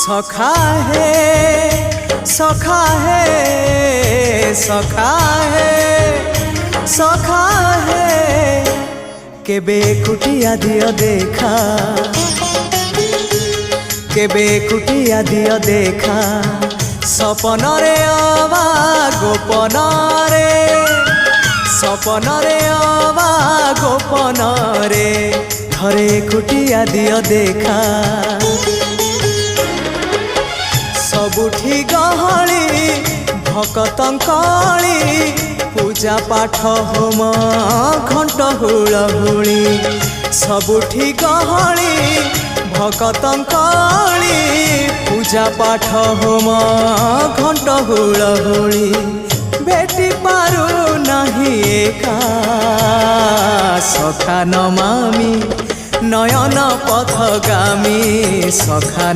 सखा है सखा है सखा है सखा है केबे कुटिया दियो देखा केबे कुटिया दियो देखा सपन रे अवा गोपन रे सपन रे अवा गोपन रे थरे कुटिया दियो देखा सबुठी गहली भकतंकली पूजा पाठ होम घंट हुलहुली सबुठी गहली भकतंकली पूजा पाठ होम घंट हुलहुली भेटी पारु नहीं एका सखा नमामि नयन पथगामी सखा